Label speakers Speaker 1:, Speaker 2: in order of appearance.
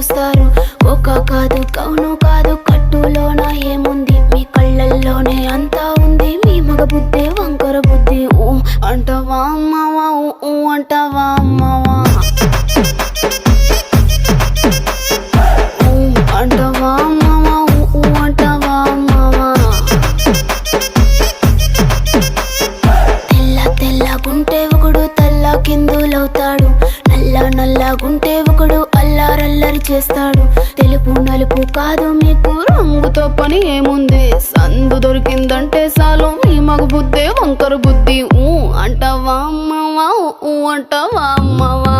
Speaker 1: చూస్తారు. కోక కాదు కౌను కాదు కట్టులోన ఏముంది, మీ కళ్ళల్లోనే అంతా ఉంది. మీ మగ బుద్ధే వంకర బుద్ధి. ఊ అంటావా అమ్మవా, ఊ అంటావా అమ్మవా, ఊ అంటావా అమ్మవా, ఊ అంటావా అమ్మవా. తెల్ల తెల్లగుంటే ఒకడు తల్ల కిందులవుతాడు, నల్ల నల్లగుంటే ఒకడు అల్లారల్లరి చేస్తాడు. తెలుపు నలుపు కాదు మీకు రంగుతో పని ఏముంది, సందు దొరికిందంటే చాలు మీ మగ బుద్ధే వంకర బుద్ధి. ఊ అంటావా అమ్మవా, ఊ అంటావా అమ్మవా.